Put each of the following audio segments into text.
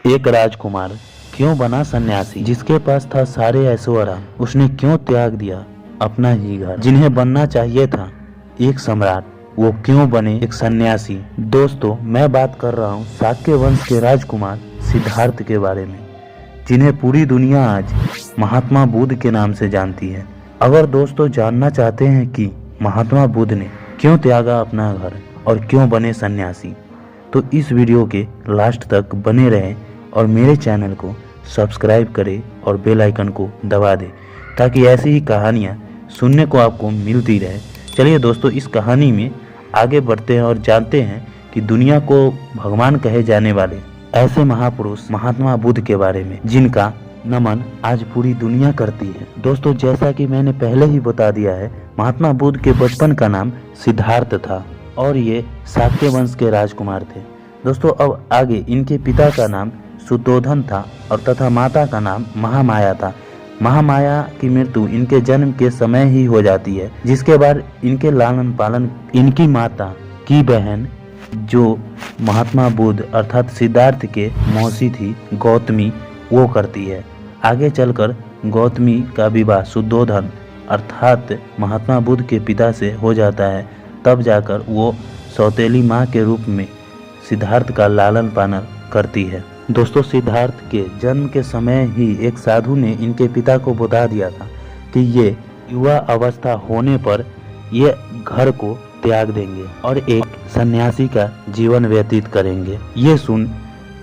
एक राजकुमार क्यों बना सन्यासी? जिसके पास था सारे ऐश्वर्य, उसने क्यों त्याग दिया अपना ही घर? जिन्हें बनना चाहिए था एक सम्राट, वो क्यों बने एक सन्यासी? दोस्तों, मैं बात कर रहा हूँ शाक्य वंश के राजकुमार सिद्धार्थ के बारे में, जिन्हें पूरी दुनिया आज महात्मा बुद्ध के नाम से जानती है। अगर दोस्तों जानना चाहते हैं कि महात्मा बुद्ध ने क्यों त्यागा अपना घर और क्यों बने सन्यासी, तो इस वीडियो के लास्ट तक बने रहें और मेरे चैनल को सब्सक्राइब करें और बेल आइकन को दबा दें, ताकि ऐसी ही कहानियाँ सुनने को आपको मिलती रहे। चलिए दोस्तों, इस कहानी में आगे बढ़ते हैं और जानते हैं कि दुनिया को भगवान कहे जाने वाले ऐसे महापुरुष महात्मा बुद्ध के बारे में, जिनका नमन आज पूरी दुनिया करती है। दोस्तों, जैसा कि मैंने पहले ही बता दिया है, महात्मा बुद्ध के बचपन का नाम सिद्धार्थ था और ये शाक्य वंश के राजकुमार थे। दोस्तों, अब आगे इनके पिता का नाम सुद्धोधन था और तथा माता का नाम महामाया था। महामाया की मृत्यु इनके जन्म के समय ही हो जाती है, जिसके बाद इनके लालन पालन इनकी माता की बहन, जो महात्मा बुद्ध अर्थात सिद्धार्थ के मौसी थी, गौतमी, वो करती है। आगे चलकर गौतमी का विवाह सुद्धोधन अर्थात महात्मा बुद्ध के पिता से हो जाता है। तब जाकर वो सौतेली माँ के रूप में सिद्धार्थ का लालन पालन करती है। दोस्तों, सिद्धार्थ के जन्म के समय ही एक साधु ने इनके पिता को बता दिया था कि ये युवा अवस्था होने पर ये घर को त्याग देंगे और एक सन्यासी का जीवन व्यतीत करेंगे। ये सुन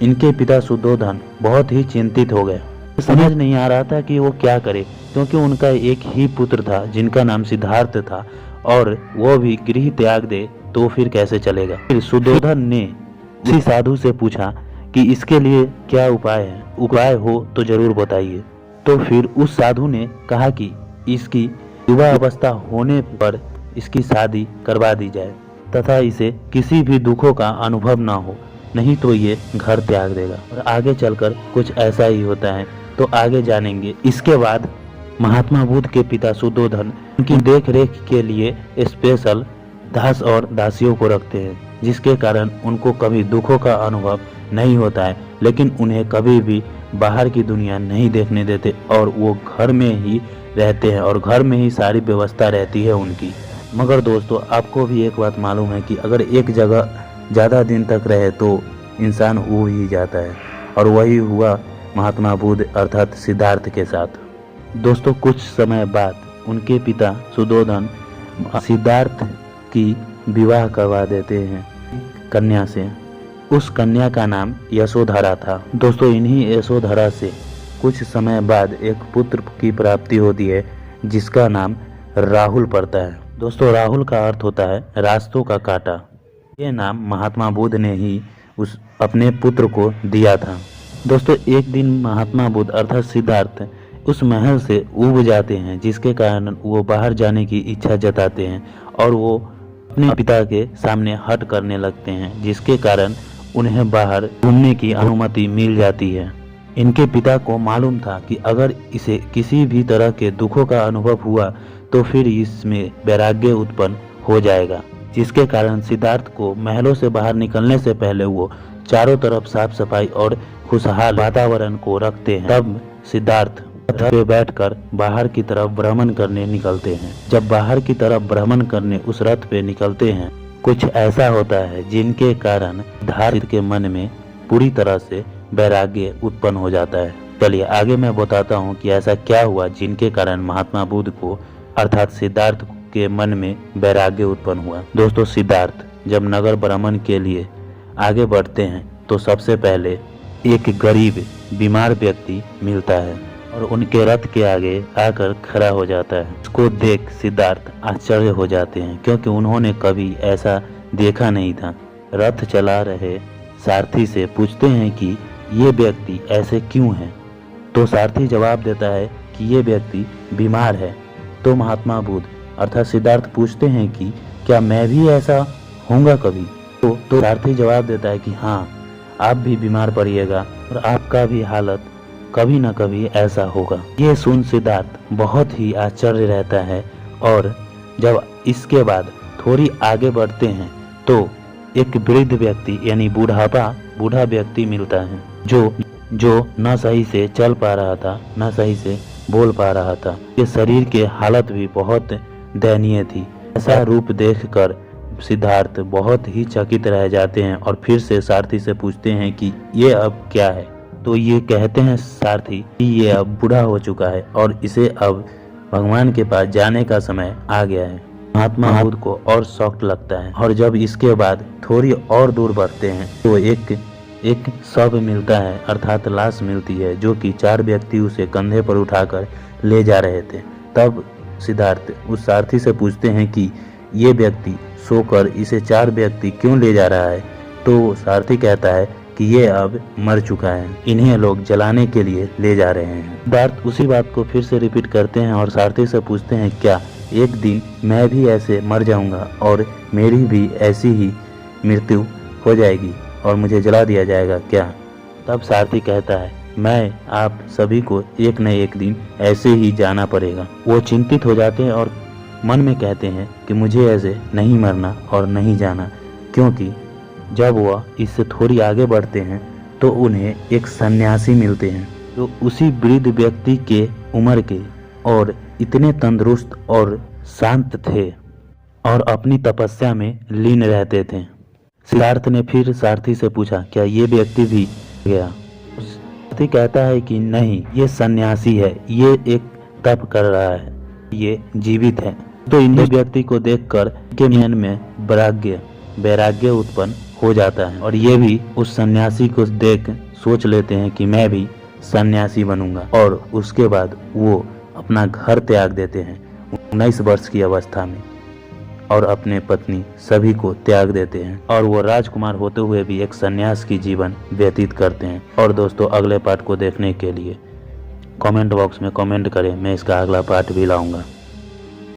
इनके पिता सुद्धोधन बहुत ही चिंतित हो गए। समझ नहीं आ रहा था कि वो क्या करे, क्योंकि उनका एक ही पुत्र था जिनका नाम सिद्धार्थ था, और वो भी गृह त्याग दे तो फिर कैसे चलेगा। फिर सुद्धोधन ने उसी साधु से पूछा कि इसके लिए क्या उपाय है, उपाय हो तो जरूर बताइए। तो फिर उस साधु ने कहा कि इसकी युवा अवस्था होने पर इसकी शादी करवा दी जाए तथा इसे किसी भी दुखों का अनुभव ना हो, नहीं तो ये घर त्याग देगा। और आगे चलकर कुछ ऐसा ही होता है, तो आगे जानेंगे। इसके बाद महात्मा बुद्ध के पिता सुद्धोधन उनकी देख रेख के लिए स्पेशल दास और दासियों को रखते हैं, जिसके कारण उनको कभी दुखों का अनुभव नहीं होता है, लेकिन उन्हें कभी भी बाहर की दुनिया नहीं देखने देते और वो घर में ही रहते हैं और घर में ही सारी व्यवस्था रहती है उनकी। मगर दोस्तों, आपको भी एक बात मालूम है कि अगर एक जगह ज़्यादा दिन तक रहे तो इंसान हो ही जाता है, और वही हुआ महात्मा बुद्ध अर्थात सिद्धार्थ के साथ। दोस्तों, कुछ समय बाद उनके पिता सुद्धोधन सिद्धार्थ की विवाह करवा देते हैं कन्या से। उस कन्या का नाम यशोधरा था। दोस्तों, इन्हीं यशोधरा से कुछ समय बाद एक पुत्र की प्राप्ति होती है, जिसका नाम राहुल पड़ता है। दोस्तों, राहुल का अर्थ होता है रास्तों का कांटा। ये नाम महात्मा बुद्ध ने ही उस अपने पुत्र को दिया था। दोस्तों, एक दिन महात्मा बुद्ध अर्थात सिद्धार्थ उस महल से ऊब जाते हैं, जिसके कारण वो बाहर जाने की इच्छा जताते हैं और वो अपने पिता के सामने हट करने लगते हैं, जिसके कारण उन्हें बाहर घूमने की अनुमति मिल जाती है। इनके पिता को मालूम था कि अगर इसे किसी भी तरह के दुखों का अनुभव हुआ तो फिर इसमें वैराग्य उत्पन्न हो जाएगा, जिसके कारण सिद्धार्थ को महलों से बाहर निकलने से पहले वो चारों तरफ साफ सफाई और खुशहाल वातावरण को रखते हैं। तब सिद्धार्थ रथ पे बैठकर बाहर की तरफ भ्रमण करने निकलते हैं। जब बाहर की तरफ भ्रमण करने उस रथ पे निकलते हैं, कुछ ऐसा होता है जिनके कारण सिद्धार्थ के मन में पूरी तरह से वैराग्य उत्पन्न हो जाता है। चलिए आगे मैं बताता हूँ कि ऐसा क्या हुआ जिनके कारण महात्मा बुद्ध को अर्थात सिद्धार्थ के मन में वैराग्य उत्पन्न हुआ। दोस्तों, सिद्धार्थ जब नगर भ्रमण के लिए आगे बढ़ते हैं तो सबसे पहले एक गरीब बीमार व्यक्ति मिलता है और उनके रथ के आगे आकर खड़ा हो जाता है। उसको देख सिद्धार्थ आश्चर्य हो जाते हैं, क्योंकि उन्होंने कभी ऐसा देखा नहीं था। रथ चला रहे सारथी से पूछते हैं कि ये व्यक्ति ऐसे क्यों है, तो सारथी जवाब देता है कि ये व्यक्ति बीमार है। तो महात्मा बुद्ध अर्थात सिद्धार्थ पूछते हैं कि क्या मैं भी ऐसा होऊंगा कभी, तो सारथी जवाब देता है कि हाँ, आप भी बीमार पड़िएगा और आपका भी हालत कभी न कभी ऐसा होगा। ये सुन सिद्धार्थ बहुत ही आश्चर्य रहता है, और जब इसके बाद थोड़ी आगे बढ़ते हैं तो एक वृद्ध व्यक्ति यानी बूढ़ा व्यक्ति मिलता है। जो न सही से चल पा रहा था, न सही से बोल पा रहा था। ये शरीर की हालत भी बहुत दयनीय थी। ऐसा रूप देखकर सिद्धार्थ बहुत ही चकित रह जाते हैं और फिर से सारथी से पूछते हैं कि ये अब क्या है। तो ये कहते हैं सारथी कि ये अब बूढ़ा हो चुका है और इसे अब भगवान के पास जाने का समय आ गया है। महात्मा बुद्ध को और शौक लगता है और जब इसके बाद थोड़ी और दूर बढ़ते हैं तो एक शव मिलता है, अर्थात लाश मिलती है, जो कि 4 व्यक्ति उसे कंधे पर उठाकर ले जा रहे थे। तब सिद्धार्थ उस सारथी से पूछते हैं कि ये व्यक्ति सोकर इसे 4 व्यक्ति क्यों ले जा रहा है। तो सारथी कहता है कि ये अब मर चुका है, इन्हें लोग जलाने के लिए ले जा रहे हैं। सिद्धार्थ उसी बात को फिर से रिपीट करते हैं और सारथी से पूछते हैं क्या एक दिन मैं भी ऐसे मर जाऊंगा और मेरी भी ऐसी ही मृत्यु हो जाएगी और मुझे जला दिया जाएगा क्या। तब सारथी कहता है मैं आप सभी को एक न एक दिन ऐसे ही जाना पड़ेगा। वो चिंतित हो जाते हैं और मन में कहते हैं कि मुझे ऐसे नहीं मरना और नहीं जाना, क्योंकि जब वह इससे थोड़ी आगे बढ़ते हैं तो उन्हें एक सन्यासी मिलते हैं जो उसी वृद्ध व्यक्ति के उम्र के और इतने तंदुरुस्त और शांत थे और अपनी तपस्या में लीन रहते थे। सिद्धार्थ ने फिर सारथी से पूछा क्या ये व्यक्ति भी गया। सारथी कहता है कि नहीं, ये सन्यासी है, ये एक तप कर रहा है, ये जीवित है। तो इन व्यक्ति को देखकर के मन में वैराग्य उत्पन्न हो जाता है और ये भी उस सन्यासी को देख सोच लेते हैं कि मैं भी सन्यासी बनूंगा। और उसके बाद वो अपना घर त्याग देते हैं 19 वर्ष की अवस्था में और अपने पत्नी सभी को त्याग देते हैं और वो राजकुमार होते हुए भी एक सन्यास की जीवन व्यतीत करते हैं। और दोस्तों अगले पार्ट को देखने के लिए कमेंट बॉक्स में कमेंट करें, मैं इसका अगला पार्ट भी लाऊंगा।